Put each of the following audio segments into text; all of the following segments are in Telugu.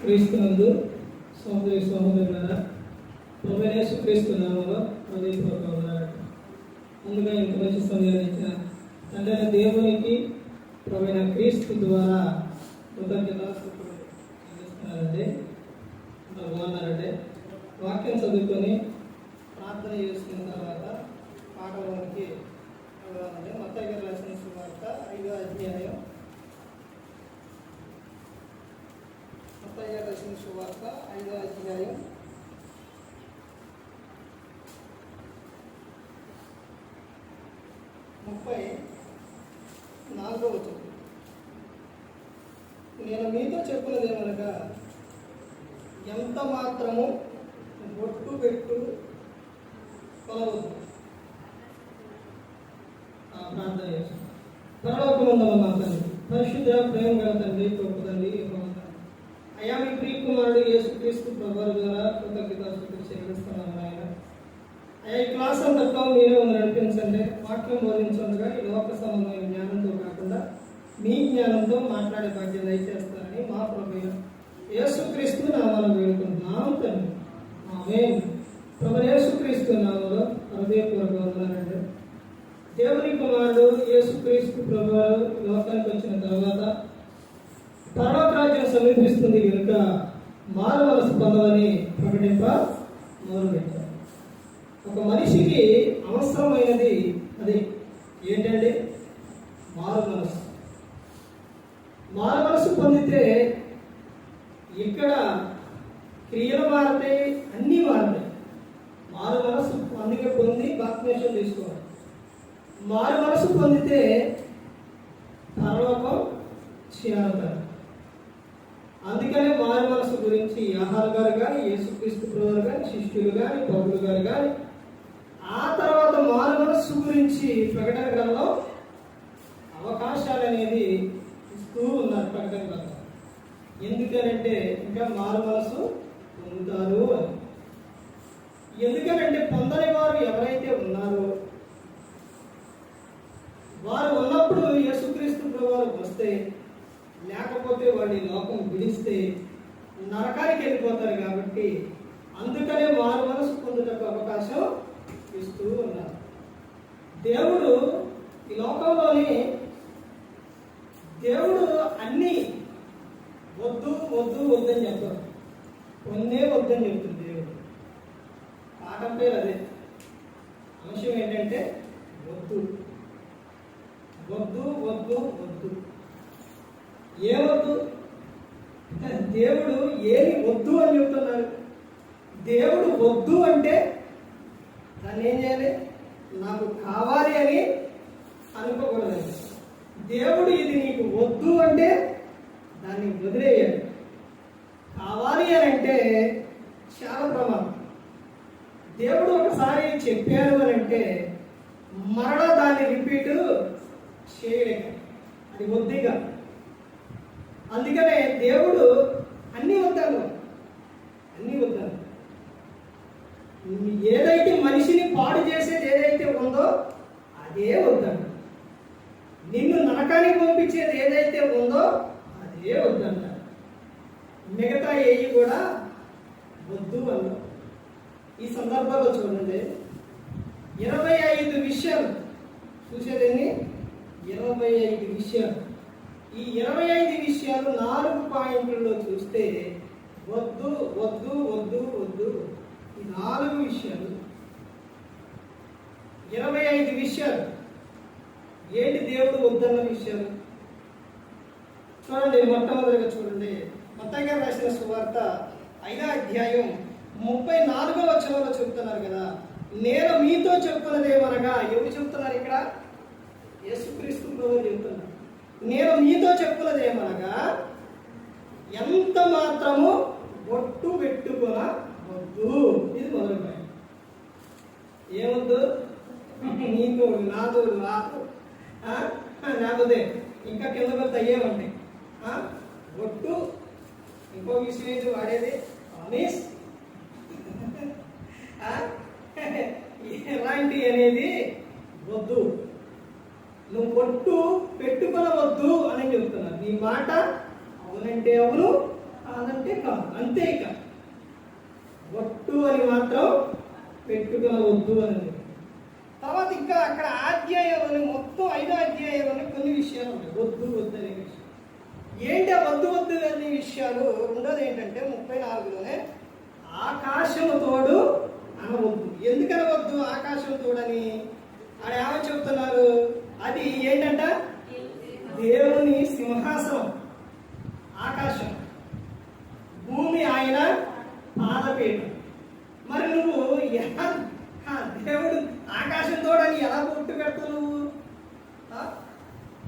క్రీస్తునందు సహోదరి సహోదరులారా, ప్రభువైన యేసుక్రీస్తు నామములో హృదయపూర్వక వందనాలు. ముందుగా ఇంత మంచి సమయాన్ని ఇచ్చిన తండ్రి దేవునికి ప్రభువైన క్రీస్తు ద్వారా కృతజ్ఞతాస్తుతులు చెల్లిస్తున్నానండి. బాగున్నారంటే వాక్యం చదువుకొని ప్రార్థన చేసుకున్న తర్వాత పాఠంలోనికి వెళ్ళాలంటే మత్తయి గారు రాసిన సువార్త 5వ అధ్యాయం. మత్తయి గారు రాసిన సువార్త 5వ అధ్యాయం 34వ వచనం. నేను మీతో చెప్పినదేమనగా, ఎంత మాత్రము బొట్టు పెట్టు కొలవద్దు. ప్రార్థన చేస్తాం. పరలోకమందున్న మా తండ్రి, పరిశుద్ధ ప్రేమ గల తండ్రి, గొప్ప తండ్రి, అయా మీ ప్రియకుమారుడు యేసుక్రీస్తు ప్రభువారి ద్వారా కృతజ్ఞతాస్తుతులు చెల్లిస్తున్నాను ఆయన. అయ్యా ఈ క్లాస్ అంతట్లో మీరే నడిపించండి. వాక్యం బోధించగా ఈ లోక సంబంధమైన జ్ఞానంతో కాకుండా మీ జ్ఞానంతో మాట్లాడే భాగ్యం దయచేస్తారని మా ప్రభువైన యేసుక్రీస్తు నామములో వేడుకుంటున్నాము తండ్రి. ఆమేన్. ప్రభువైన యేసుక్రీస్తు నామములో హృదయపూర్వక వందనాలండి. దేవుని కుమారుడు యేసుక్రీస్తు ప్రభువారు లోకానికి వచ్చిన తర్వాత పరలోక రాజ్యం సమీపిస్తుంది కనుక మారు మనసు పొందమని ప్రకటింప మొదలుపెట్టారు. ఒక మనిషికి అవసరమైనది అది ఏంటంటే మారు మనసు. మారు మనసు పొందితే ఇక్కడ క్రియలు మారతాయి, అన్నీ మారతాయి. మారు మనసు అందుకే పొంది బాప్తిస్మం తీసుకోవాలి. మారు మనసు పొందితే పరలోకం చేరతారు. అందుకనే మారు మనసు గురించి ఆహార్ గారు కానీ, యేసుక్రీస్తు ప్రభువారు కానీ, శిష్యులు కానీ, పౌరులు గారు కానీ, ఆ తర్వాత మారు మనస్సు గురించి ప్రకటన గ్రంథంలో అవకాశాలు అనేది ఇస్తూ ఉన్నారు. ప్రకటన గ్రంథం ఎందుకనంటే ఇంకా మారు మనసు పొందుతారు అని. ఎందుకనంటే పొందని వారు ఎవరైతే ఉన్నారో వారు ఉన్నప్పుడు యేసుక్రీస్తు ప్రభువారు వస్తే, లేకపోతే వాళ్ళు ఈ లోకం విడిస్తే నరకానికి వెళ్ళిపోతారు. కాబట్టి అందుకనే మారు మనసు పొందుటకు అవకాశం ఇస్తూ ఉన్నారు. దేవుడు ఈ లోకంలోని దేవుడు అన్నీ వద్దు వద్దు వద్దని చెప్పారు. కొన్నే వద్దని చెప్తుంది దేవుడు. పాఠం పేరు అదే. అంశం ఏంటంటే వద్దు వద్దు వద్దు వద్దు. ఏ వద్దు? దేవుడు ఏమి వద్దు అని చెప్తున్నారు. దేవుడు వద్దు అంటే దాన్ని ఏం చేయాలి? నాకు కావాలి అని అనుకోకూడదు. దేవుడు ఇది నీకు వద్దు అంటే దాన్ని వదిలేయాలి. కావాలి అని అంటే చాలా ప్రమాదం. దేవుడు ఒకసారి చెప్పారు అని అంటే మరలా దాన్ని రిపీట్ చేయలేక, అది వద్దిగా. అందుకనే దేవుడు అన్నీ వద్దాను, అన్నీ వద్దాను. ఏదైతే మనిషిని పాడు చేసేది ఏదైతే ఉందో అదే వద్దాను. నిన్ను నరకానికి పంపించేది ఏదైతే ఉందో అదే వద్దంట. మిగతా ఏవి కూడా వద్దు అన్నా. ఈ సందర్భంలో చూడండి, 25 విషయాలు చూసేదండి. 25 విషయాలు. ఈ 25 విషయాలు 4 పాయింట్లలో చూస్తే వద్దు వద్దు వద్దు వద్దు. ఈ 4 విషయాలు 25 విషయాలు ఏంటి దేవుడు వద్దన్న విషయాలు చూడండి. మొట్టమొదటిగా చూడండి, మత్తయి గారు రాసిన సువార్త 5వ అధ్యాయం 34వ వచనంలో చెప్తున్నారు కదా, నేను మీతో చెప్పుకున్నదేమనగా. ఎవరు చెప్తున్నారు ఇక్కడ? యేసుక్రీస్తు ప్రభువు చెప్తున్నారు. నేను మీతో చెప్పుకున్నదేమనగా, ఎంత మాత్రము బొట్టు పెట్టుకొనవద్దు. ఇది మొదటి పాయింట్. ఏమొద్దు? నీకు నాతోడు లేకపోతే ఇంకా కింద పెద్ద అయ్యేమంటే బొట్టు. ఇంకో విషయం ఏంటి వాడేది? ప్రామిస్. ఎలాంటి అనేది వద్దు. నువ్వు బొట్టు పెట్టుకొనవద్దు అని చెప్తున్నారు. నీ మాట అవునంటే అవును, కాదంటే కాదు. కాదు, అంతే. ఇక ఒట్టు అని మాత్రం పెట్టుకోవద్దు అని. తర్వాత ఇంకా అక్కడ అధ్యాయంలోని మొత్తం 5 అధ్యాయంలోని కొన్ని విషయాలు ఉన్నాయి. వద్దు వద్దు అనే విషయం ఏంటి? ఆ వద్దు వద్దు అనే విషయాలు. రెండోది ఏంటంటే 34లోనే ఆకాశము తోడు అనవద్దు. ఎందుకు అనవద్దు ఆకాశం తోడని? ఆడ ఏమని చెప్తున్నారు? అది ఏంటంట? దేవుని సింహాసనం ఆకాశం, భూమి ఆయన పాదపీఠం. మరి నువ్వు దేవుడు ఆకాశం తోడని ఎలా పుట్టు పెడతావు నువ్వు?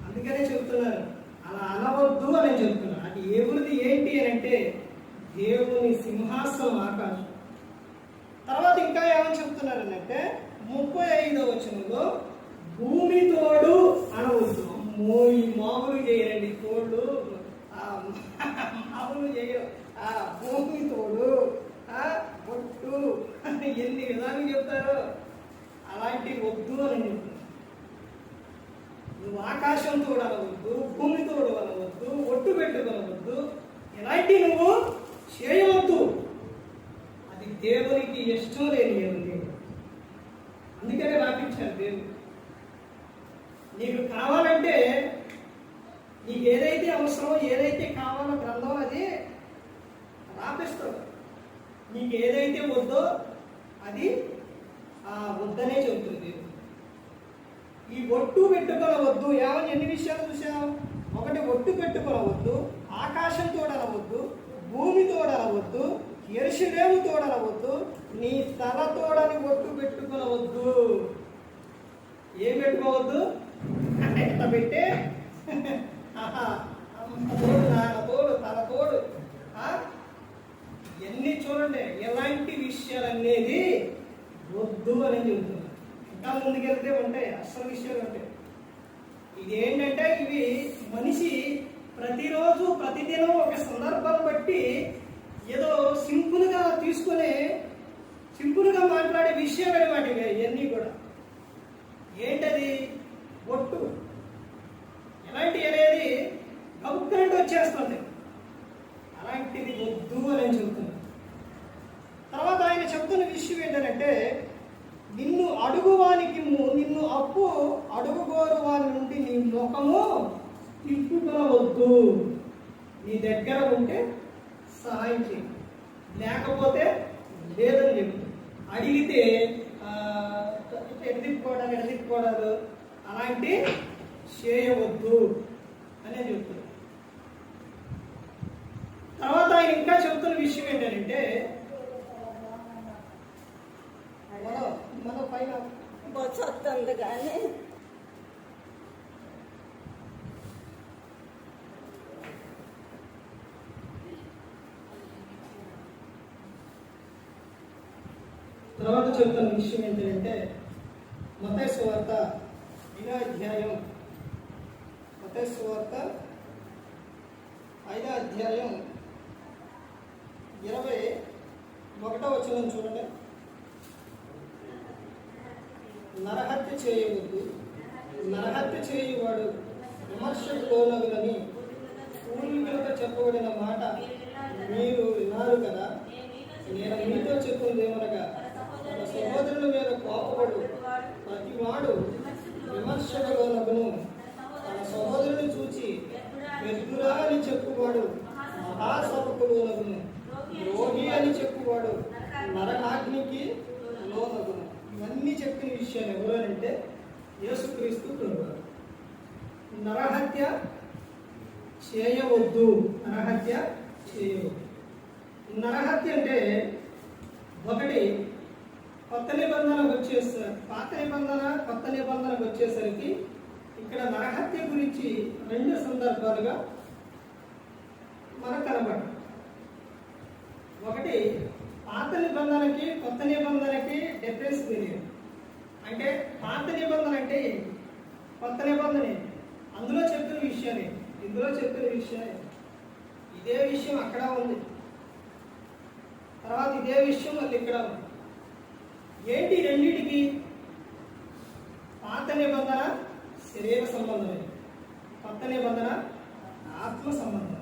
అందుకనే చెప్తున్నారు అలా అనవద్దు అని చెప్తున్నారు. అది దేవునిది ఏంటి అని అంటే దేవుని సింహాసనం ఆకాశం. తర్వాత ఇంకా ఏమని చెప్తున్నారు అంటే 35వ వచనంలో భూమి తోడు అనవద్దు. ఈ మామూలు చేయరండి తోడు, మామూలు చేయరు. భూమి తోడు, ఒట్టు ఎన్ని విధాలు చెప్తారో అలాంటి వద్దు అని చెప్తున్నారు. నువ్వు ఆకాశం తోడు అనవద్దు, భూమి తోడు అనవద్దు, ఒట్టు పెట్టుకోనవద్దు, ఎలాంటి నువ్వు చేయవద్దు. అది దేవునికి ఇష్టం లేని దేవుడు. అందుకనే రాపించారు దేవుడు. నీకు కావాలంటే నీకు ఏదైతే అవసరమో, ఏదైతే కావాలో గ్రంథం అది రాపిస్తాడు. నీకు ఏదైతే వద్దో అది వద్దనే చెబుతుంది. ఈ ఒట్టు పెట్టుకోనవద్దు ఏమని ఎన్ని విషయాలు చూసాం? ఒకటి, ఒట్టు పెట్టుకోనవద్దు, ఆకాశం తోడనవద్దు, భూమి తోడనవద్దు, యెరూషలేము తోడనవద్దు, నీ తల తోడని ఒట్టు పెట్టుకోనవద్దు. ఏం పెట్టుకోవద్దు? ఎట్లా పెట్టే తోడు, నాన్న తోడు, తల తోడు, ఎన్ని చూడండి. ఎలాంటి విషయాలు అనేది వద్దు అని చెబుతున్నారు. ఇంకా ముందుకెళ్తే ఉంటాయి అసలు విషయాలు ఉంటాయి. ఇది ఏంటంటే ఇవి మనిషి ప్రతిరోజు ప్రతిదినం ఒక సందర్భాన్ని బట్టి ఏదో సింపుల్గా తీసుకుని సింపుల్గా మాట్లాడే విషయాలు అనమాట. ఇవన్నీ కూడా ఏంటది? ఒట్టు. ఎలాంటి అనేది గౌక్రంగా వచ్చేస్తుంది. అలాంటిది వద్దు అని చెబుతున్నారు. తర్వాత ఆయన చెబుతున్న విషయం ఏంటంటే నిన్ను అడుగువానికి నిన్ను అప్పు అడుగుగోరు వారి నుండి నీ ముఖము తిప్పుకొనవద్దు. నీ దగ్గర ఉంటే సహాయం చేయి, లేకపోతే లేదని చెప్పు. అడిగితే ఎడదిప్పుకోవడాలు అలాంటి చేయవద్దు అనే చెప్తున్నారు. తర్వాత ఆయన ఇంకా చెబుతున్న విషయం ఏంటంటే మన పైన వస్తుంది కానీ తర్వాత చెబుతున్న విషయం ఏంటంటే మత్తయి సువార్త 5వ అధ్యాయం, మత్తయి సువార్త 5వ అధ్యాయం 21వ వచనం చూడండి. నరహత్య చేయవద్దు, నరహత్య చేయువాడు విమర్శకు లోనగునని పూర్వీకులతో చెప్పబడిన మాట మీరు విన్నారు కదా. నేను మీతో చెప్తుందేమనగా తన సహోదరుల మీద కోపపడు ప్రతివాడు విమర్శకు లోనగును. తన సహోదరుని చూచి పెద్దురా అని చెప్పువాడు మహాసభకు లోనగును. ద్రోహి అని చెప్పువాడు నరకాగ్నికి లోనగును. ఇవన్నీ చెప్పిన విషయాలు ఎవరు అంటే యేసుక్రీస్తు ప్రభువు. నరహత్య చేయవద్దు, నరహత్య చేయవద్దు. నరహత్య అంటే ఒకటి కొత్త నిబంధనకు వచ్చేసరికి, పాత నిబంధన కొత్త నిబంధనకు వచ్చేసరికి ఇక్కడ నరహత్య గురించి 2 సందర్భాలుగా మనకు కనబడు. ఒకటి, పాత నిబంధనకి కొత్త నిబంధనకి డిఫరెన్స్ తెలియదు. అంటే పాత నిబంధన అంటే కొత్త నిబంధన అందులో చెప్పిన విషయాన్ని ఇందులో చెప్పిన విషయాన్ని ఇదే విషయం అక్కడ ఉంది, తర్వాత ఇదే విషయం మళ్ళీ ఇక్కడ ఉంది. ఏంటి రెండింటికి? పాత నిబంధన శరీర సంబంధమే, కొత్త నిబంధన ఆత్మ సంబంధం.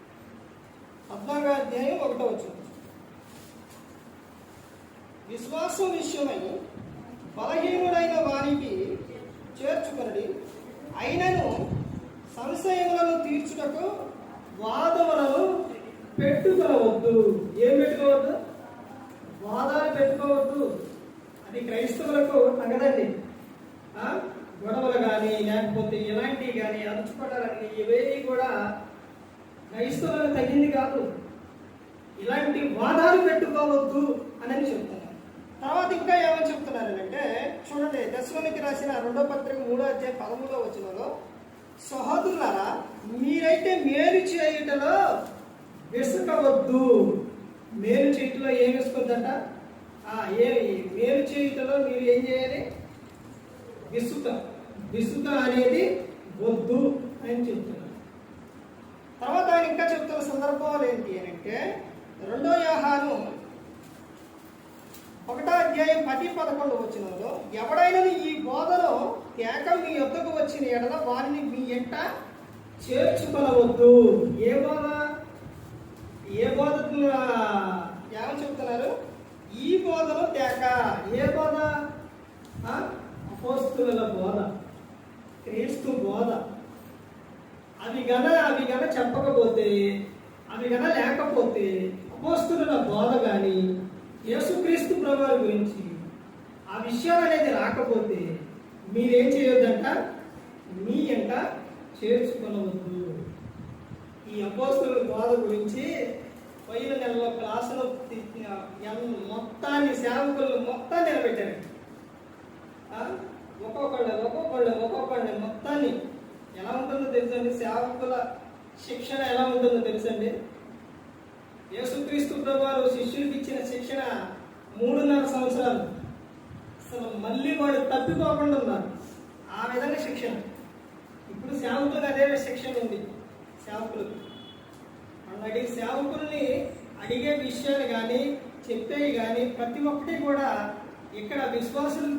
14వ అధ్యాయం 1వ వచనం. విశ్వాసం విషయమై బలహీనుడైన వారికి చేర్చుకొనడి, అయినను సంశయములను తీర్చుటకు వాదములను పెట్టుకోవద్దు. ఏం పెట్టుకోవద్దు? వాదాలు పెట్టుకోవద్దు. అది క్రైస్తవులకు తగదండి. గొడవలు కానీ లేకపోతే ఇలాంటివి కానీ అరుచుకోవడాలని ఇవేవి కూడా క్రైస్తవులకు తగింది కాదు. ఇలాంటి వాదాలు పెట్టుకోవద్దు అని చెప్తున్నారు. తర్వాత ఇంకా ఏమని చెప్తున్నారంటే చూడండి, దశలోనికి రాసిన 2వ పత్రిక 3వ అధ్యాయం 13వ వచనంలో, సహోదరులారా మీరైతే మేలు చేయుటలో విసుకవద్దు. మేలు చేయుటలో ఏం వేసుకుందంట? మేలు చేయుటలో మీరు ఏం చేయాలి? విసుక అనేది వద్దు అని చెప్తున్నారు. తర్వాత ఆయన ఇంకా చెప్తున్న సందర్భాలు ఏంటి అని అంటే 2వ యోహాను 1వ అధ్యాయం 10-11 వచనంలో, ఎవడైనా ఈ బోధలో కేక మీ యొద్దకు వచ్చిన ఎడల వారిని మీ ఎంట చేర్చుకొనవద్దు. ఏ బోధ ఏమని చెప్తున్నారు? ఈ బోధలో తేక. ఏ బోధ? అపోస్తలుల బోధ, క్రీస్తు బోధ. అవి గన చెప్పకపోతే, అవి గన లేకపోతే, అపోస్తలుల బోధ కానీ యేసుక్రీస్తు ప్రభువు గురించి ఆ విషయం అనేది రాకపోతే మీరేం చేయొద్దంట? మీ ఎంట చేర్చుకొనవద్దు. ఈ అపోస్తలుల బోధ గురించి పోయిన నెలలో క్లాసులో మొత్తాన్ని సేవకులు మొత్తాన్ని నిలబెట్టారు. ఒక్కొక్కళ్ళు మొత్తాన్ని ఎలా ఉంటుందో తెలుసండి? సేవకుల శిక్షణ ఎలా ఉంటుందో తెలుసండి? యేసుక్రీస్తు ప్రభువు శిష్యుడికి ఇచ్చిన శిక్షణ 3.5 సంవత్సరాలు. అసలు మళ్ళీ వాడు తప్పిపోకుండా ఉన్నారు. ఆ విధంగా శిక్షణ. ఇప్పుడు సేవకులకు అదే శిక్షణ ఉంది. సేవకుల్ని అడిగే విషయాలు కానీ చెప్పేవి కానీ ప్రతి ఒక్కటి కూడా ఇక్కడ విశ్వాసులు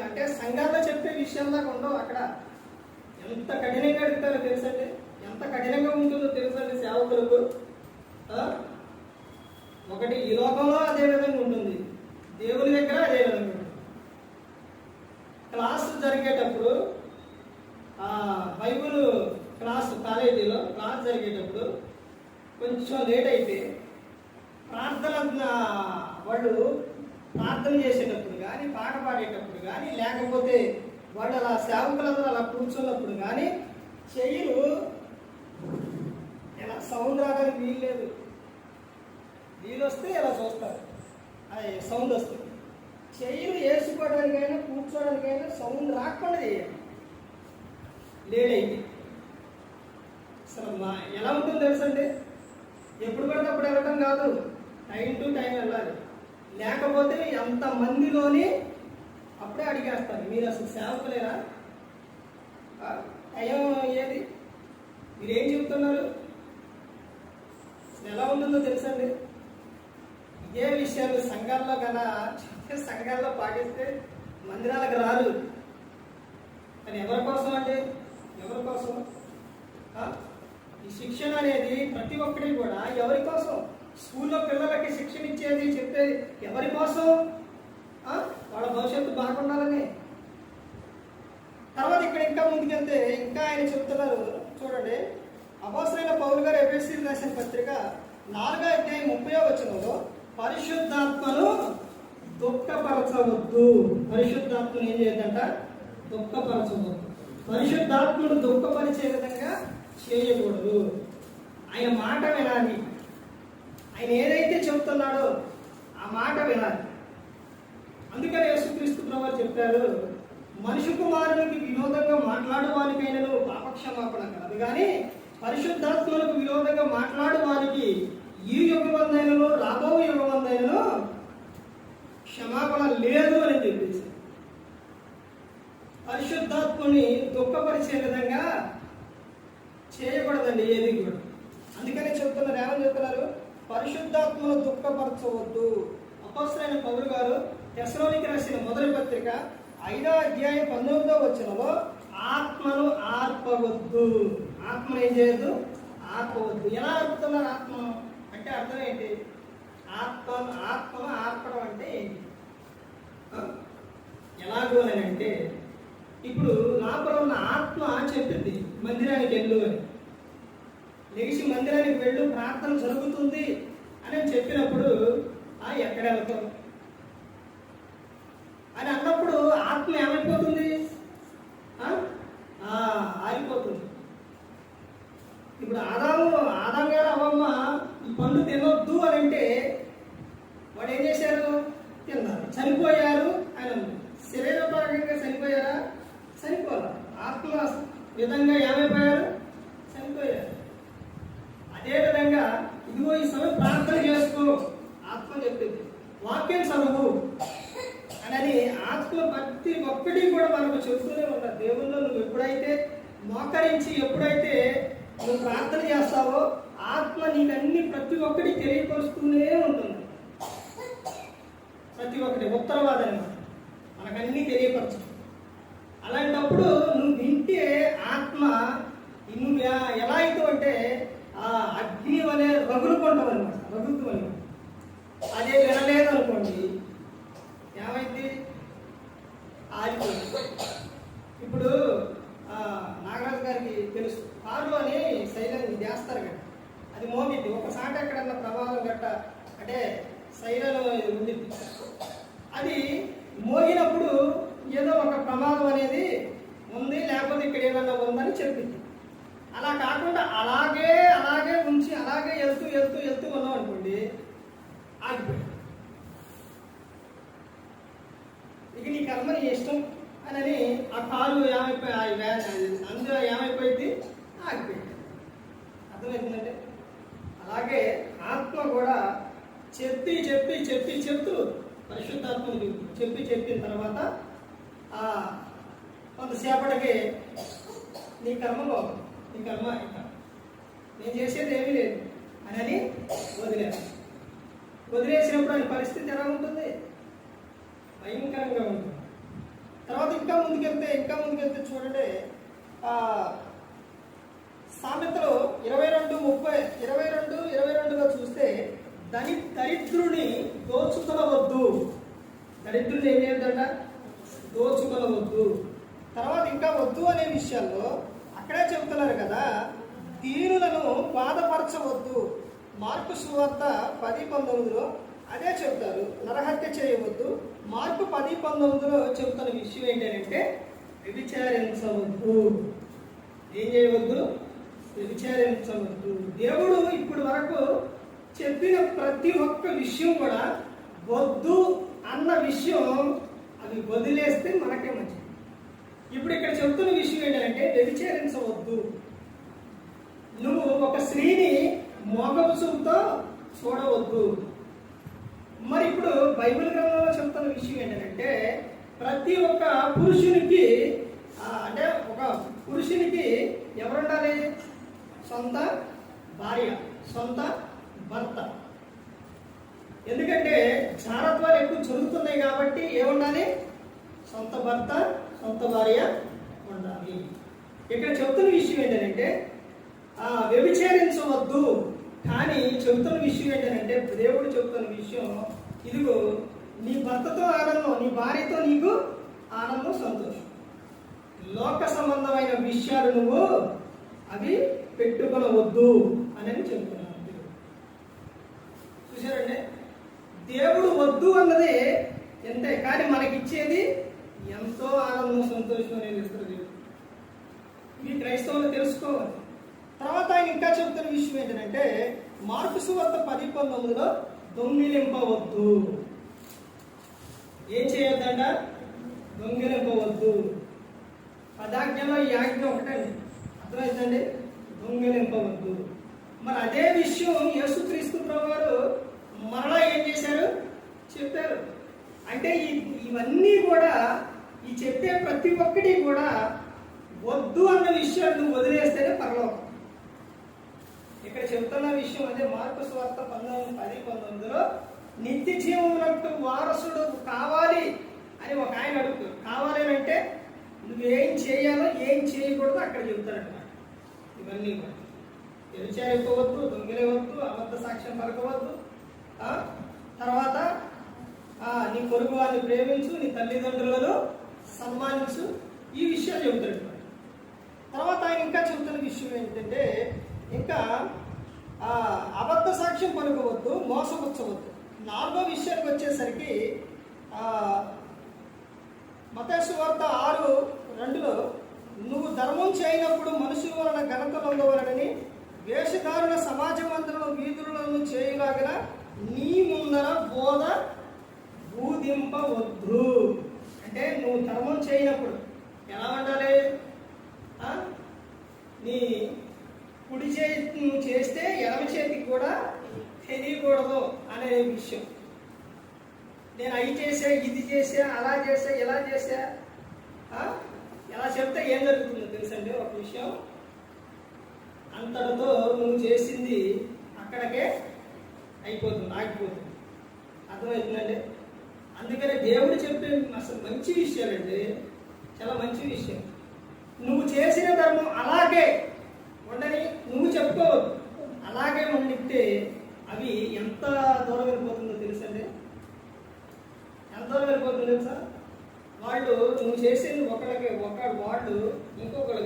అంటే సంఘాల్లో చెప్పే విషయాల్లాగా ఉండవు. అక్కడ ఎంత కఠినంగా అడుగుతారో తెలుసండి? ఎంత కఠినంగా ఉంటుందో తెలుసండి సేవకులకు? ఒకటి ఈ లోకంలో అదే విధంగా ఉంటుంది, దేవుని దగ్గర అదే విధంగా ఉంటుంది. క్లాసు జరిగేటప్పుడు బైబుల్ కాలేజీలో క్లాస్ జరిగేటప్పుడు కొంచెం లేట్ అయితే వాళ్ళు ప్రార్థన చేసేటప్పుడు కానీ, పాట పాడేటప్పుడు కానీ, లేకపోతే వాళ్ళు అలా సేవకులందరూ అలా కూర్చున్నప్పుడు కానీ చెయ్యలు ఇలా సౌండ్ రావడానికి వీల్లేదు. వీలు వస్తే ఇలా చూస్తారు, అది సౌండ్ వస్తుంది. చెయ్యలు వేసుకోవడానికైనా కూర్చోడానికైనా సౌండ్ రాకుండా చేయాలి. లేట్ అయితే అసలు ఎలా ఉంటుందో తెలుసండి? ఎప్పుడు పడితే అప్పుడు వెళ్ళటం కాదు, టైం టు టైం వెళ్ళాలి. లేకపోతే ఎంతమందిలోని అప్పుడే అడిగేస్తారు, మీరు అసలు సేవకులేరా? టైం ఏది? మీరేం చెప్తున్నారు? ఎలా ఉంటుందో తెలుసండి? ఇదే విషయాలు సంఘాల్లో కన్నా సంఘాల్లో పాటిస్తే మందిరాలకు రారు. కానీ ఎవరి కోసం అంటే ఎవరి కోసం? ఈ శిక్షణ అనేది ప్రతి ఒక్కటి కూడా ఎవరి కోసం? స్కూల్లో పిల్లలకి శిక్షణ ఇచ్చేది చెప్పేది ఎవరి కోసం? వాళ్ళ భవిష్యత్తు బాగుండాలని. తర్వాత ఇక్కడ ఇంకా ముందుకెళ్తే ఇంకా ఆయన చెప్తున్నారు చూడండి. అపోస్తలుడైన పౌలు గారు ఎఫెసీయులకు రాసిన పత్రిక 4వ అధ్యాయం 30వ వచనంలో, పరిశుద్ధాత్మను దుఃఖపరచవద్దు. పరిశుద్ధాత్మను ఏం చేయదంట? దుఃఖపరచవద్దు. పరిశుద్ధాత్మను దుఃఖపరిచే విధంగా చేయకూడదు. ఆయన మాట వినాలి. ఆయన ఏదైతే చెబుతున్నాడో ఆ మాట వినాలి. అందుకని యేసుక్రీస్తు ప్రభువు చెప్పారు, మనిషి కుమారునికి విరోధంగా మాట్లాడు వారికైనను పాపక్షమాపణ కాదు, కానీ పరిశుద్ధాత్మలకు విరోధంగా మాట్లాడు వారికి ఈ యుగమందైనను రాబో యుగమందైనను క్షమాపణ లేదు అని చెప్పేసి పరిశుద్ధాత్మని దుఃఖపరిచే విధంగా చేయకూడదండి ఏది కూడా. అందుకనే చెప్తున్నారు, ఏమని చెప్తున్నారు? పరిశుద్ధాత్మను దుఃఖపరచవద్దు. అపోస్తలుడైన పౌలు గారు తెస్సలోనికి రాసిన మొదటి పత్రిక 5వ అధ్యాయం 19వ వచనంలో, ఆత్మను ఆర్పవద్దు. ఆత్మను ఏం చేయొద్దు? ఆర్పవద్దు. ఎలా ఆర్పుతున్నారు ఆత్మను వెళ్ళు, ప్రార్థన జరుగుతుంది అని చెప్పినప్పుడు ఎక్కడ వెళ్తావు అని అన్నప్పుడు ఆత్మ ఏమైపోతుంది? ఆగిపోతుంది. ఇప్పుడు ఆదాం గారు అవ్వమ్మ ఈ పండు తినొద్దు అని అంటే వాడు ఏం చేశారు? తిన్నారు, చనిపోయారు. ఆయన శరీరపరంగా చనిపోయారా? చనిపోయారు. ఆత్మ విధంగా ఏమైపోయారు? చనిపోయారు. అదేవిధంగా ఇదిగో ఈ సమయం ప్రార్థన చేసుకో ఆత్మ చెప్పింది, వాక్యం చదువు అని ఆత్మ ప్రతి ఒక్కటి కూడా మనకు చెబుతూనే ఉంటారు. దేవుల్లో నువ్వు ఎప్పుడైతే మోకరించి ఎప్పుడైతే నువ్వు ప్రార్థన చేస్తావో ఆత్మ నీకన్నీ ప్రతి ఒక్కటి తెలియపరుస్తూనే ఉంటుంది. ప్రతి ఒక్కటి ఉత్తరవాదం అనమాట, మనకన్నీ తెలియపరచు. అలాంటప్పుడు నువ్వు వింటే ఆత్మ నువ్వు ఎలా అవుతావు అంటే అగ్ని వలె రగులుకుంటావు అనమాట, రగులుతావు. అదే వినలేదు అనుకోండి ఏమైంది? ఆగిపోయింది. ఇప్పుడు నాగరాజు గారికి తెలుసు, కారు అని సైరన్ చేస్తారు కదా, అది మోగిద్ది. ఒకసారి ఎక్కడన్నా ప్రమాదం గట్ట అంటే సైరన్ ఉండిద్ది, అది మోగినప్పుడు ఏదో ఒక ప్రమాదం అనేది ఉంది, లేకపోతే ఇక్కడ ఏదన్నా ఉందని చెప్పింది. అలా కాకుండా అలాగే ఉంచి అలాగే వెళ్తూ ఉన్నాం అనుకోండి, ఆగిపోయింది. ఇక నీ కర్మ నీ ఇష్టం అని ఆ కారు ఏమైపోయి అందులో ఏమైపోయింది? ఆగిపోయింది. అర్థమవుతుందంటే అలాగే ఆత్మ కూడా చెప్తూ పరిశుద్ధాత్మను చెప్పిన తర్వాత కొంతసేపటికి నీ కర్మ బాగుంది, నీ కర్మ ఇంకా నేను చేసేది ఏమీ లేదు అని వదిలేసినప్పుడు ఆయన పరిస్థితి ఎలా ఉంటుంది? భయంకరంగా ఉంటుంది. తర్వాత ఇంకా ముందుకెళ్తే చూడండి, సామెతలు 22:22 చూస్తే దరిద్రుని దోచుకొనవద్దు. దరిద్రుని ఏం చేయొద్దంట? దోచుకొనవద్దు. తర్వాత ఇంకా వద్దు అనే విషయాల్లో అక్కడే చెబుతున్నారు కదా, దీనులను బాధపరచవద్దు. మార్కు సువార్త 10:19 అదే చెబుతారు, నరహత్య చేయవద్దు. మార్కు 10:19 చెబుతున్న విషయం ఏంటంటే వ్యభిచారించవద్దు. ఏం చేయవద్దు? వ్యభిచారించవద్దు. దేవుడు ఇప్పుడు వరకు చెప్పిన ప్రతి ఒక్క విషయం కూడా వద్దు అన్న విషయం అది వదిలేస్తే మనకే మంచిది. ఇప్పుడు ఇక్కడ చెబుతున్న విషయం ఏంటంటే వ్యభిచారించవద్దు. నువ్వు ఒక స్త్రీని మోగపు చూపుతో చూడవద్దు. మరి ఇప్పుడు బైబిల్ గ్రంథంలో చెబుతున్న విషయం ఏంటంటే ప్రతి ఒక్క పురుషునికి అంటే ఒక పురుషునికి ఎవరుండాలి? సొంత భార్య, సొంత భర్త. ఎందుకంటే జారత్వాలు ఎక్కువ జరుగుతున్నాయి కాబట్టి ఏముండాలి? సొంత భర్త, సొంత భార్య ఉండాలి. ఇక్కడ చెబుతున్న విషయం ఏంటంటే వ్యభిచారించవద్దు. కానీ చెబుతున్న విషయం ఏంటంటే దేవుడు చెబుతున్న విషయం ఇదిగో నీ భర్తతో ఆనందం, నీ భార్యతో నీకు ఆనందం, సంతోషం. లోక సంబంధమైన విషయాలు నువ్వు అవి పెట్టుకొనవద్దు అని చెబుతున్నాను. చూసారండి, దేవుడు వద్దు అన్నది ఎంతే, కానీ మనకిచ్చేది ఎంతో ఆనందం, సంతోషం అనేది ఇస్తుంది. ఇవి క్రైస్తవులు తెలుసుకోవాలి. తర్వాత ఆయన ఇంకా చెబుతున్న విషయం ఏంటంటే మార్కు సువార్త 10:19 దొంగిలింపవద్దు. ఏం చేయొద్దంట? దొంగిలింపవద్దు. పదాజ్ఞలో ఈ ఆజ్ఞ ఒకటండి, అర్థమైందండి? దొంగిలింపవద్దు. మరి అదే విషయం యేసుక్రీస్తు ప్రభువారు మరలా ఏం చేశారు? చెప్పారు. అంటే ఇవన్నీ కూడా ఈ చెప్పే ప్రతి ఒక్కటి కూడా వద్దు అన్న విషయాలు నువ్వు వదిలేస్తేనే పరలోకం. ఇక్కడ చెబుతున్న విషయం అదే మార్కు సువార్త 10:19 నిత్య జీవమునకు వారసుడు కావాలి అని ఒక ఆయన అడుగుతాడు. కావాలి అంటే నువ్వేం చేయాలో ఏం చేయకూడదు అక్కడ చెబుతాడన్నమాట. ఇవన్నీ కూడా వ్యభిచారింపవద్దు, దొంగిలవద్దు, అబద్ధ సాక్ష్యం పలకవద్దు, తర్వాత నీ పొరుగు వారిని ప్రేమించు, నీ తల్లిదండ్రులను సన్మానించు, ఈ విషయాలు చెబుతాడు. తర్వాత ఆయన ఇంకా చెబుతున్న విషయం ఏంటంటే ఇంకా అబద్ధ సాక్ష్యం పలుకవద్దు, మోసపుచ్చవద్దు. 4వ విషయానికి వచ్చేసరికి మత్తయి సువార్త 6:2లో నువ్వు ధర్మం చేయనప్పుడు మనుషుల వలన ఘనత పొందవలనని వేషధారుల సమాజ మందిరంలో వీధులను చేయలాగిన నీ ముందర బోధ బూదింపవద్దు. అంటే నువ్వు ధర్మం చేయనప్పుడు ఎలా ఉండాలి? నీ కుడి చేతి నువ్వు చేస్తే ఎడమ చేతికి కూడా తెలియకూడదు అనే విషయం. నేను అవి చేసా, ఇది చేసా, అలా చేసా, ఇలా చేసా, ఎలా చెప్తే ఏం జరుగుతుందో తెలుసండి ఒక విషయం. అంతటితో నువ్వు చేసింది అక్కడికే అయిపోతుంది, ఆగిపోతుంది. అర్థమవుతుందండి? అందుకనే దేవుడు చెప్పే అసలు మంచి విషయాలండి, చాలా మంచి విషయం. నువ్వు చేసిన ధర్మం అలాగే ఉండని నువ్వు చెప్పుకోవద్దు, అలాగే ఉండితే అవి ఎంత దూరం వెళ్ళిపోతుందో తెలుసండి. ఎంత దూరం వెళ్ళిపోతుందో తెలుసా? వాళ్ళు నువ్వు చేసేది ఒకళ్ళకి వాళ్ళు ఇంకొకళ్ళు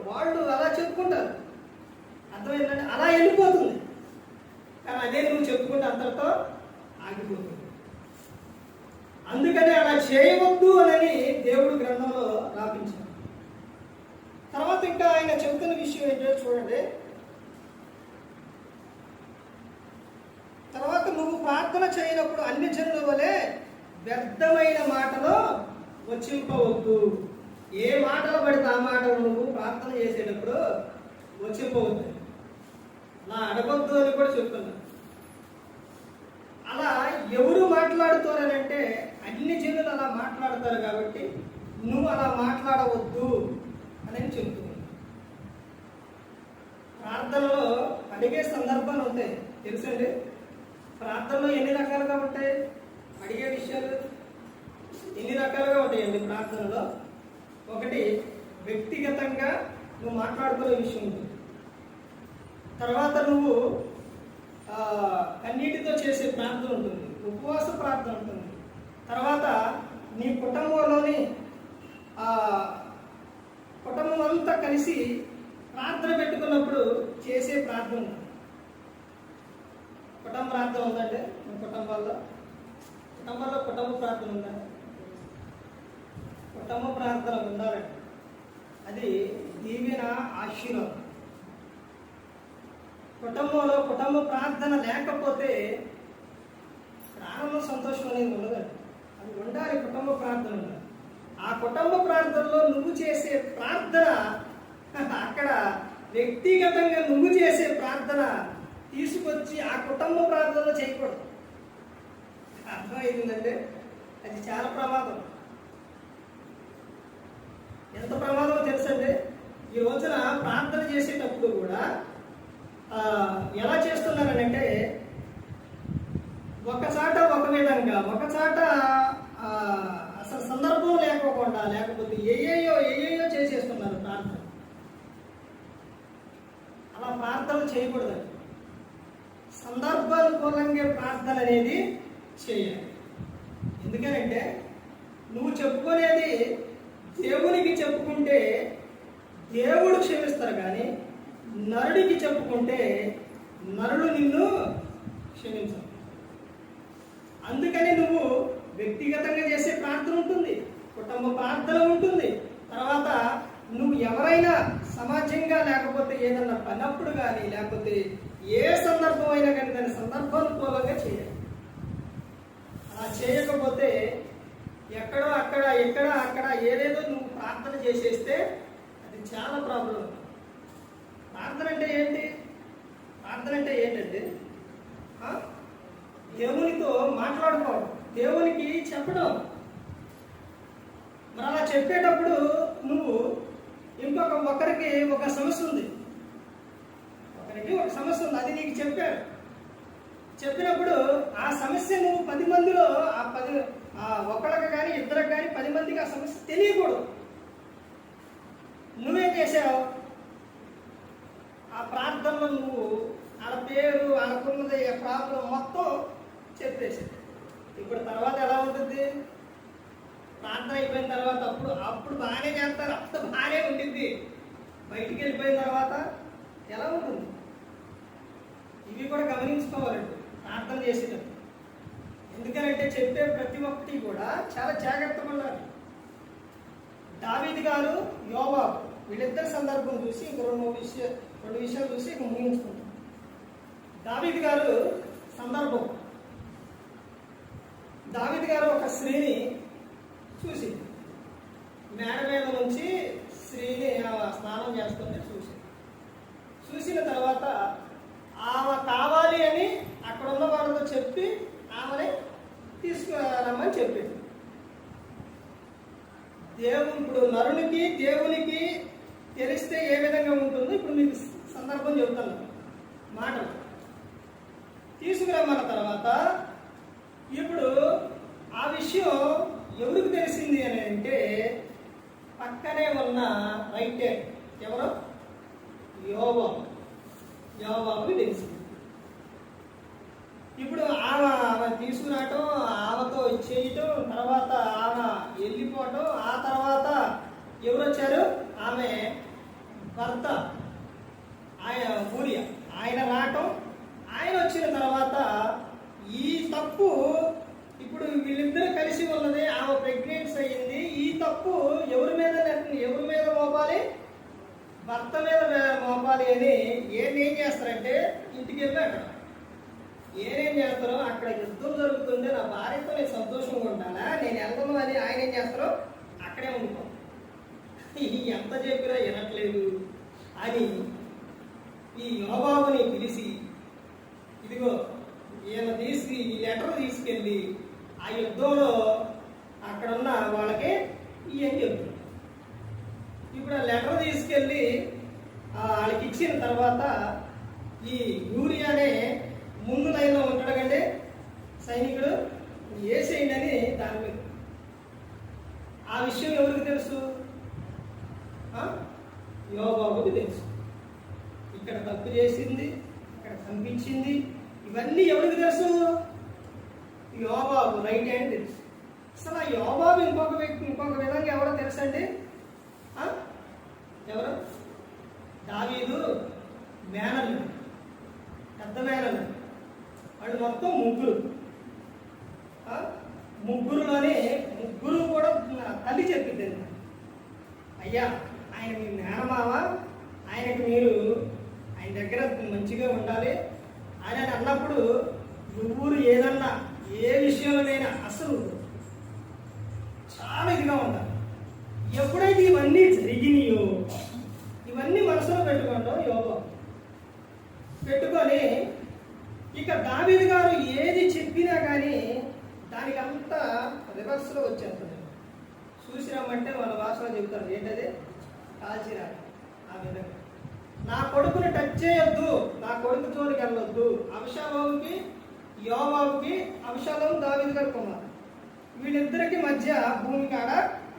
వాళ్ళు అలా చెప్పుకుంటారు. అర్థమైందంటే అలా వెళ్ళిపోతుంది. కానీ అదే నువ్వు చెప్పుకుంటే అంతటితో ఆగిపోతుంది. అందుకని అలా చేయవద్దు అని దేవుడు గ్రంథంలో రాపించాడు. తర్వాత ఇంకా ఆయన చెబుతున్న విషయం ఏంటో చూడండి. తర్వాత నువ్వు ప్రార్థన చేయనప్పుడు అన్ని జనుల వలె వ్యర్థమైన మాటలో వచ్చింపవద్దు. ఏ మాటలు పడితే ఆ మాటలు నువ్వు ప్రార్థన చేసేటప్పుడు వచ్చింపవద్దు, అలా అడగొద్దు అని కూడా చెప్తున్నా. అలా ఎవరు మాట్లాడుతారనంటే అన్ని జనులు అలా మాట్లాడతారు కాబట్టి నువ్వు అలా మాట్లాడవద్దు అని చెప్తున్నాను. ప్రార్థనలో అడిగే సందర్భాలు ఉంటాయి తెలుసండి. ప్రార్థనలో ఎన్ని రకాలుగా ఉంటాయి అడిగే విషయాలు? ఎన్ని రకాలుగా ఉంటాయండి ప్రార్థనలో? ఒకటి, వ్యక్తిగతంగా నువ్వు మాట్లాడుకునే విషయం ఉంటుంది. తర్వాత నువ్వు కన్నీటితో చేసే ప్రార్థన ఉంటుంది, ఉపవాస ప్రార్థన ఉంటుంది. తర్వాత నీ కుటుంబంలోని కుటుంబం అంతా కలిసి ప్రార్థన పెట్టుకున్నప్పుడు చేసే ప్రార్థన ఉంటుంది. కుటుంబ ప్రార్థన ఉందంటే మీ కుటుంబాల్లో కుటుంబ ప్రార్థన ఉందా? కుటుంబ ప్రార్థన ఉండాలండి. అది దీవెన, ఆశీర్వాదం. కుటుంబంలో కుటుంబ ప్రార్థన లేకపోతే ప్రారంభం సంతోషం అనేది ఉండదండి. అది ఉండాలి, కుటుంబ ప్రార్థన ఉండాలి. ఆ కుటుంబ ప్రార్థనలో నువ్వు చేసే ప్రార్థన, అక్కడ వ్యక్తిగతంగా నువ్వు చేసే ప్రార్థన తీసుకొచ్చి ఆ కుటుంబ ప్రార్థనలో చేయకూడదు. అర్థమైందంటే అది చాలా ప్రమాదం. ఎంత ప్రమాదమో తెలుసండి. ఈ రోజున ప్రార్థన చేసేటప్పుడు కూడా ఎలా చేస్తున్నారనంటే ఒకచాట ఒక విధంగా, ఒకచాట అసలు సందర్భం లేకపోకుండా, లేకపోతే ఏయేయో చేసేస్తున్నారు ప్రార్థన. అలా ప్రార్థన చేయకూడదు. సందర్భానుకూలంగా ప్రార్థన అనేది చేయాలి. ఎందుకనంటే నువ్వు చెప్పుకునేది దేవునికి చెప్పుకుంటే దేవుడు క్షమిస్తారు, కానీ నరుడికి చెప్పుకుంటే నరుడు నిన్ను క్షమించరు. అందుకని నువ్వు వ్యక్తిగతంగా చేసే ప్రార్థన ఉంటుంది, కుటుంబ ప్రార్థన ఉంటుంది. తర్వాత నువ్వు ఎవరైనా సమాజంగా లేకపోతే ఏదన్నా పనప్పుడు కానీ, లేకపోతే ఏ సందర్భం అయినా కానీ దాని సందర్భానుకూలంగా చేయాలి. అలా చేయకపోతే ఎక్కడో అక్కడ ఏదేదో నువ్వు ప్రార్థన చేసేస్తే అది చాలా ప్రాబ్లం. ప్రార్థన అంటే ఏంటి? ప్రార్థన అంటే ఏంటంటే దేవునితో మాట్లాడుకోవడం, దేవునికి చెప్పడం. మరి అలా చెప్పేటప్పుడు నువ్వు ఒకరికి ఒక సమస్య ఉంది, అది నీకు చెప్పాడు. చెప్పినప్పుడు ఆ సమస్య నువ్వు 10 మందిలో ఒకళ్ళకి కానీ ఇద్దరికి కానీ 10 మందికి ఆ సమస్య తెలియకూడదు. నువ్వేం చేసావు? ఆ ప్రార్థనలో నువ్వు వాళ్ళ పేరు, వాళ్ళకున్నది ప్రాబ్లం మొత్తం చెప్పేసావు. ఇప్పుడు తర్వాత ఎలా ఉంటుంది? ప్రార్థన అయిపోయిన తర్వాత అప్పుడు బాగానే చేస్తారు, అప్పుడు బాగానే ఉండింది. బయటికి వెళ్ళిపోయిన తర్వాత ఎలా ఉంటుంది? ఇవి కూడా గమనించుకోవాలండి ప్రార్థన చేసేటప్పుడు. ఎందుకనంటే చెప్పే ప్రతి ఒక్కటి కూడా చాలా జాగ్రత్తగా ఉండాలి. దావీదు గారు, యోవాబు వీళ్ళిద్దరి సందర్భం చూసి ఇంక రెండు విషయాలు చూసి ఇక ముగించుకుంటాం. దావీదు గారు సందర్భం, దావీదు గారు ఒక స్త్రీని చూసి మేడ మీద నుంచి స్త్రీని స్నానం చేస్తుంది చూసిన తర్వాత ఆమె కావాలి అని అక్కడ ఉన్న వాళ్ళతో చెప్పి ఆమెని తీసుకురమ్మని చెప్పింది. ఇప్పుడు నరునికి దేవునికి తెలిస్తే ఏ విధంగా ఉంటుందో ఇప్పుడు మీకు సందర్భం చెబుతాను. మాటలు తీసుకురమ్మన్న తర్వాత ఇప్పుడు ఆ విషయం ఎవరికి తెలిసింది అని అంటే పక్కనే ఉన్న రైట్ హ్యాండ్ ఎవరో యోవాబుకి తెలిసింది. ఇప్పుడు ఆమె తీసుకురావటం, ఆమెతో చేయటం, తర్వాత ఆమె వెళ్ళిపోవటం, ఆ తర్వాత ఎవరు వచ్చారు? ఆమె భర్త ఊరియా ఆయన రావటం. ఆయన వచ్చిన తర్వాత ఈ తప్పు ఇప్పుడు వీళ్ళిద్దరూ కలిసి ఉన్నది, ఆమె ప్రెగ్నెన్సీ అయ్యింది. ఈ తప్పు ఎవరి మీద మోపాలి? భర్త మీద మోపాలి అని ఏం చేస్తారంటే ఇంటికి వెళ్ళి అక్కడ ఏం చేస్తారో అక్కడ యుద్ధం జరుగుతుంది, నా భార్యతో నేను సంతోషంగా ఉంటానా, నేను వెళ్తాను అని ఆయన ఏం చేస్తారో అక్కడే ఉండిపో, ఎంత చెప్పినా వినట్లేదు అని ఈ యోవాబుని పిలిచి ఇదిగో ఈయన ఈ లెటర్ తీసుకెళ్ళి ఆ యుద్ధంలో అక్కడ ఉన్న వాళ్ళకి ఇవన్నీ చెప్తారు. ఇప్పుడు ఆ లెటర్ తీసుకెళ్ళి వాళ్ళకి ఇచ్చిన తర్వాత ఈ యూరియానే ముందు లైన్లో ఉంటాడు కంటే సైనికుడు వేసేయండి అని దాని మీద. ఆ విషయం ఎవరికి తెలుసు? యోవాబుకి తెలుసు. ఇక్కడ తప్పు చేసింది, ఇక్కడ కనిపించింది, ఇవన్నీ ఎవరికి తెలుసు? యోవాబు రైట్ హ్యాండ్ తెలుసు. అసలు ఆ యోవాబు ఇంకొక విధంగా ఎవరో తెలుసు అండి? ఎవరు? దావీదు మేనలు, పెద్ద మేనలు. వాళ్ళు మొత్తం ముగ్గురులోనే ముగ్గురు కూడా తల్లి చెప్పింది, అయ్యా ఆయన మీ మేనమావ, ఆయనకి మీరు ఆయన దగ్గర మంచిగా ఉండాలి అని అన్నప్పుడు నువ్వు ఏదన్నా ఏ విషయంలోనైనా అసలు చాలా ఇదిగా ఉండాలి. ఎప్పుడైతే ఇవన్నీ జరిగినాయో ఇవన్నీ మనసులో పెట్టుకోండి యోగం పెట్టుకొని ఇక దావీదు గారు ఏది చెప్పినా కానీ దానికి అంతా రివర్స్లో వచ్చేస్తుంది. చూసినామంటే వాళ్ళ భాషలో చెబుతారు ఏంటది? కాల్చిరా. ఆ విధంగా నా కొడుకుని టచ్ చేయొద్దు, నా కొడుకు జోలికి వెళ్ళొద్దు. అభిషాలోముకి యోవాబుకి, అభిషాలోము దావీదు గారి కుమారు, వీళ్ళిద్దరికి మధ్య భూమి కాడ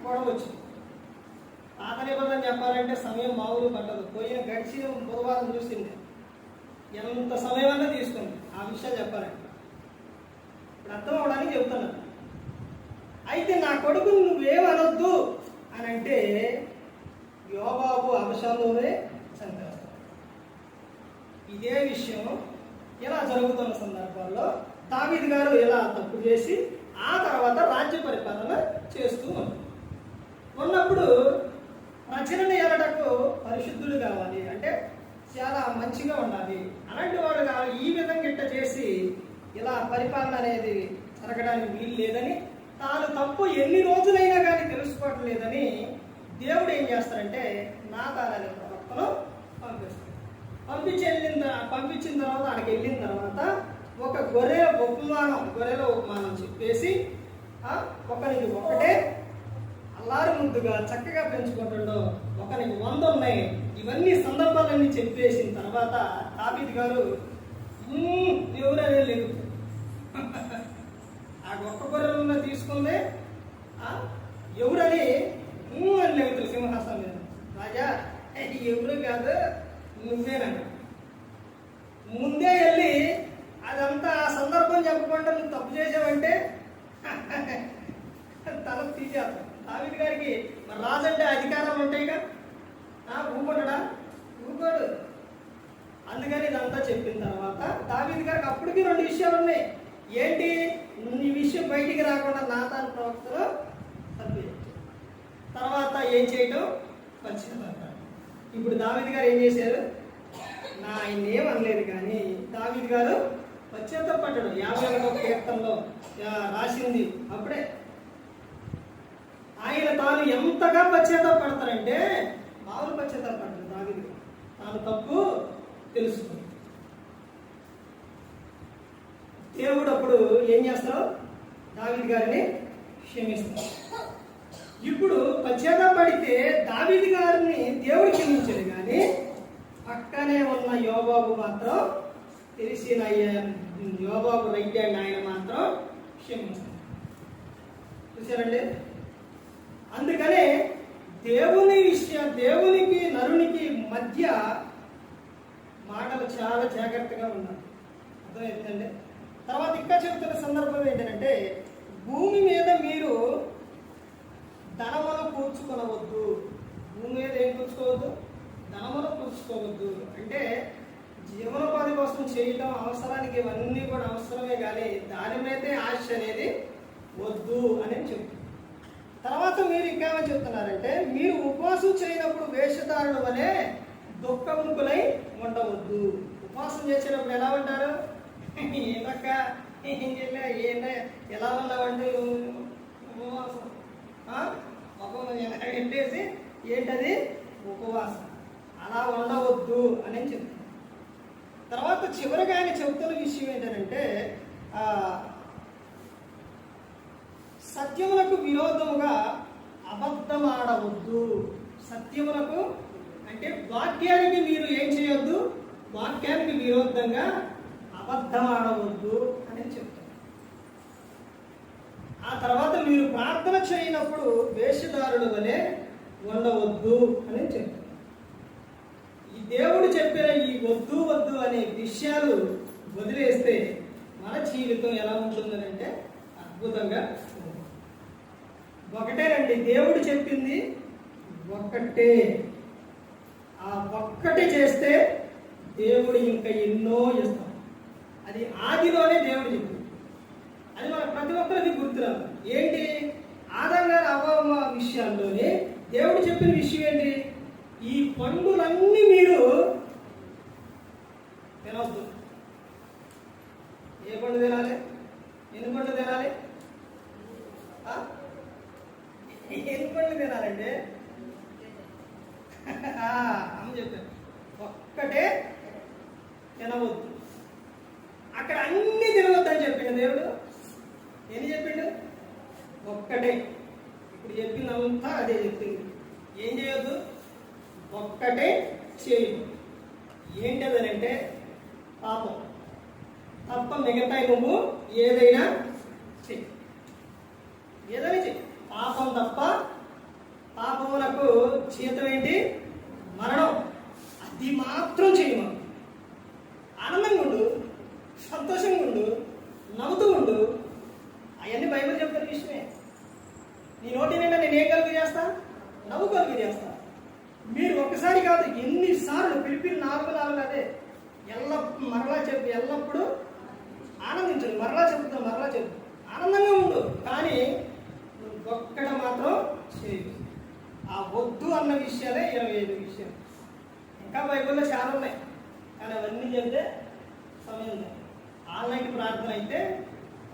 గొడవ వచ్చింది. పాత నిబంధన చెప్పాలంటే సమయం మామూలు పట్టదు. పోయిన గడిచిన బుధవారం చూసింది, ఎంత సమయం అన్నా తీసుకుంది ఆ విషయాలు చెప్పాలంటే. ఇప్పుడు అర్థం అవడానికి చెప్తున్నాను. అయితే నా కొడుకుని నువ్వేమనొద్దు అని అంటే యోవాబు అభిషాలోనే చంపేస్తాడు. ఇదే విషయం ఇలా జరుగుతున్న సందర్భాల్లో దావీదు గారు ఇలా తప్పు చేసి ఆ తర్వాత రాజ్య పరిపాలన చేస్తూ ఉన్నప్పుడు ప్రజలను ఏలటకు పరిశుద్ధులు కావాలి అంటే చాలా మంచిగా ఉండాలి. అలాంటి వాడు కావాలి. ఈ విధంగా ఇట్ట చేసి ఇలా పరిపాలన అనేది జరగడానికి వీలు లేదని, తాను తప్పు ఎన్ని రోజులైనా కానీ తెలుసుకోవటం లేదని దేవుడు ఏం చేస్తారంటే నాతాన్ అనే ప్రవక్తను పంపిస్తాడు. పంపించిన తర్వాత అక్కడికి వెళ్ళిన తర్వాత ఒక గొర్రెల ఉపమానం చెప్పేసి ఒకరికి ఒకటే అల్లారి ముద్దుగా చక్కగా పెంచుకుంటుండో ఒకరికి 100 ఉన్నాయి. ఇవన్నీ సందర్భాలన్నీ చెప్పేసిన తర్వాత దావీదు గారు ఎవరనే లేదు, ఆ ఒక్క గొర్రెలను తీసుకుందే ఎవరని అని లేవుతుంది సింహాసనం మీద. రాజా ఎవరు కాదు నువ్వేనన్నా. ముందే వెళ్ళి అదంతా ఆ సందర్భం చెప్పకుండా నువ్వు తప్పు చేసావంటే తల తీసేస్తాం. దావీదు గారికి మరి రాజు అంటే అధికారాలు ఉంటాయిగా, ఊరుకుంటాడా? ఊరుకోడు. అందుకని ఇదంతా చెప్పిన తర్వాత దావీదు గారికి అప్పటికి 2 విషయాలు ఉన్నాయి. ఏంటి? ఈ విషయం బయటికి రాకుండా నాతాను ప్రవక్తలు తప్పించారు. తర్వాత ఏం చేయటం? పశ్చాత్తాపం. ఇప్పుడు దావీదు గారు ఏం చేశారు? ఆయన ఏం అనలేదు, కానీ దావీదు గారు పశ్చాత్తాపడ్డాడు. 51వ కీర్తనలో రాసింది అప్పుడే. ఆయన తాను ఎంతగా పశ్చాత్తాపడతారంటే మామూలు పశ్చాత్తాపడ్డాడు దావీదు. తాను తప్పు తెలుసుకుంది. దేవుడు అప్పుడు ఏం చేస్తాడు? దావీదు గారిని క్షమిస్తాడు. ఇప్పుడు పశ్చాత్తాపడితే దావీదు గారిని దేవుడు క్షమించాడు, కానీ పక్కనే ఉన్న యోబాబు మాత్రం తెలిసిన యోబాబు రైట్ హ్యాండ్ ఆయన మాత్రం క్షమించాడు. చూసారండి? అందుకనే దేవునికి నరునికి మధ్య మాటలు చాలా జాగ్రత్తగా ఉండాలి. అర్థమవుతుందండి? తర్వాత ఇంకా చెబుతున్న సందర్భం ఏంటంటే, భూమి మీద మీరు ధనమును కూర్చుకొనవద్దు. భూమి మీద ఏం కూర్చుకోవద్దు? ధనమును కూర్చుకోవద్దు. అంటే జీవనోపాధి కోసం చేయటం అవసరానికి ఇవన్నీ కూడా అవసరమే, కానీ దాని మీదే ఆశ అనేది వద్దు అని చెప్తుంది. తర్వాత మీరు ఇంకేమని చెప్తున్నారంటే, మీరు ఉపవాసం చేయనప్పుడు వేషధారుల వలె దుఃఖముకులై ఉండవద్దు. ఉపవాసం చేసేటప్పుడు ఎలా ఉంటారు? ఏదక్క ఏం చేయలే, ఏంటో ఎలా ఉన్నావంటే ఉపవాసం ఎంటేసి ఏంటది? ఉపవాసం. అలా ఉండవద్దు అని చెప్తాను. తర్వాత చివరిగా ఆయన చెబుతున్న విషయం ఏంటంటే, సత్యములకు విరోధముగా అబద్ధమాడవద్దు. సత్యములకు అంటే వాక్యానికి మీరు ఏం చేయొద్దు? వాక్యానికి విరోధంగా అబద్ధమాడవద్దు అని చెప్తారు. ఆ తర్వాత మీరు ప్రార్థన చేయనప్పుడు వేషధారుల వలె ఉండవద్దు అని చెప్తారు. ఈ దేవుడు చెప్పిన ఈ వద్దు వద్దు అనే విషయాలు వదిలేస్తే మన జీవితం ఎలా ఉంటుందనంటే అద్భుతంగా ఉంటుంది. ఒకటేనండి, దేవుడు చెప్పింది ఒక్కటే. ఆ ఒక్కటే చేస్తే దేవుడు ఇంకా ఎన్నో ఇస్తాం. అది ఆదిలోనే దేవుడు చెప్పింది. అది మన ప్రతి ఒక్కరికి గుర్తురాదు. ఏంటి? ఆదాం గారు అవ్వ విషయాల్లోనే దేవుడు చెప్పిన విషయం ఏంటి? ఈ పండులన్నీ మీరు తినవద్దు. ఏ పండు తినాలి? ఎన్ని పండ్లు తినాలి? ఎన్ని పండ్లు తినాలంటే అమ్మ చెప్పారు, ఒక్కటే తినవద్దు. అక్కడ అన్ని తినవద్దు అని చెప్పిండు దేవుడు. ఎన్ని చెప్పిండు? ఒక్కటే. ఇప్పుడు చెప్పిందంతా అదే చెప్పింది. ఏం చేయొద్దు? ఒక్కటే చేయదు. ఏంటదనంటే పాపం తప్ప మిగతా నువ్వు ఏదైనా చెయ్యి. ఏదైనా చెయ్యి. పాపం తప్ప. పాపములకు జీతం ఏంటి? మరణం. అది మాత్రం చెయ్యి. ఆనందంగా ఉండు, సంతోషంగా ఉండు, నవ్వుతూ ఉండు. అవన్నీ బైబిల్ చెప్తున్న విషయమే. నీ నోటి నిండా నేను ఏం కలిగి చేస్తా? నవ్వు కలిగి చేస్తా. మీరు ఒక్కసారి కాదు, ఎన్నిసార్లు పిలిపి 4 అదే మరలా చెప్పు. ఎల్లప్పుడూ ఆనందించదు. మరలా చెప్తాం, మరలా చెప్పు. ఆనందంగా ఉండు, కానీ ఒక్కడ మాత్రం చేయదు. ఆ వద్దు అన్న విషయాలే 25 విషయాలు. ఇంకా బైబిల్లో చాలా ఉన్నాయి, కానీ అవన్నీ చెప్తే సమయం లేదు. ఆన్లైన్ ప్రార్థన అయితే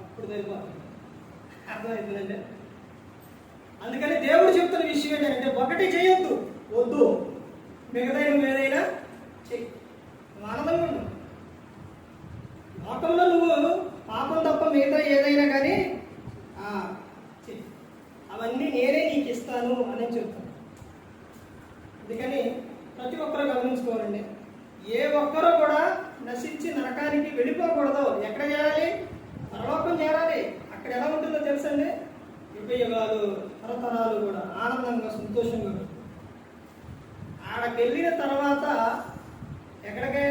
అప్పుడు తెలిపోతుంది. అర్థమవుతుందంటే అందుకని దేవుడు చెప్తున్న విషయం ఏంటంటే, ఒకటి చేయొద్దు, వద్దు. మిగతా నువ్వు ఏదైనా చెయ్యి. నువ్వు ఆనందంగా ఉండు. లోకంలో నువ్వు పాపం తప్ప మిగతా ఏదైనా కానీ చెయ్యి. అవన్నీ నేనే నీకు ఇస్తాను అని చెప్తాను. అందుకని ప్రతి ఒక్కరూ గమనించుకోవాలండి. ఏ ఒక్కరూ కూడా నశించి నరకానికి వెళ్ళిపోకూడదు. ఎక్కడ చేరాలి? పరలోకం చేరాలి. అక్కడ ఎలా ఉంటుందో తెలుసండి? యుగయుగాలు తరతరాలు కూడా ఆనందంగా సంతోషంగా. ఆడకి వెళ్ళిన తర్వాత, ఎక్కడికే?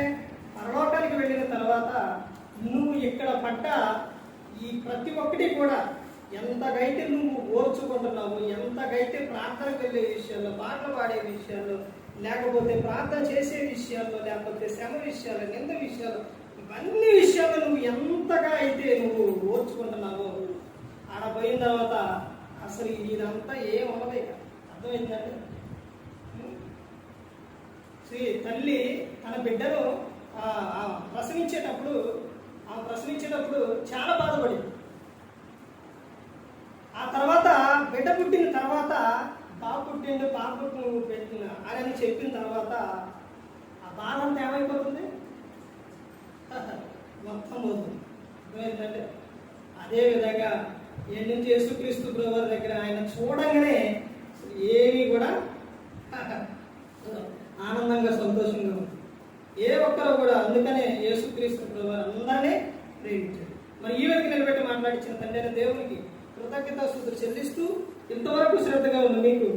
పరలోకానికి వెళ్ళిన తర్వాత నువ్వు ఇక్కడ పడ్డ ఈ ప్రతి ఒక్కటి కూడా ఎంతగైతే నువ్వు ఓర్చుకుంటున్నావు, ఎంతగైతే ప్రార్థనకు వెళ్ళే విషయాల్లో, పాటలు పాడే విషయాల్లో, లేకపోతే ప్రార్థన చేసే విషయాల్లో, లేకపోతే శ్రమ విషయాలు, నింద విషయాలు, ఇవన్నీ ఎంతగా అయితే నువ్వు ఓర్చుకుంటున్నావో ఆడ పోయిన తర్వాత అసలు ఇదంతా ఏం ఉండదు ఇక. అర్థమైందండి? తల్లి తన బిడ్డను ప్రసవించేటప్పుడు చాలా బాధపడింది. ఆ తర్వాత బిడ్డ పుట్టిన తర్వాత పాప పుట్టిండు పెట్టిన అని చెప్పిన తర్వాత ఆ బాధ అంతా ఏమైపోతుంది? మొత్తం పోతుంది. అర్థమైందంటే అదేవిధంగా ఏడు నుంచి యేసుక్రీస్తు ప్రభువారి దగ్గర ఆయన చూడంగానే ఏమీ కూడా ఆనందంగా సంతోషంగా ఉంది. ఏ ఒక్కరు కూడా. అందుకనే యేసుక్రీస్తు ప్రభువారు అందరినీ ప్రేమించాడు. మరి ఈ వ్యక్తి నిలబెట్టి మాట్లాడించిన తండ్రి అయిన దేవునికి కృతజ్ఞతాస్తుతులు చెల్లిస్తూ ఇంతవరకు శ్రద్ధగా ఉన్న మీకు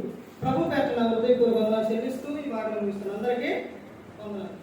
ప్రభు పేట నా హృదయపూర్వకంగా చెల్లిస్తూ ఈ మాట ముగిస్తున్నాను. అందరికీ వందనాలు.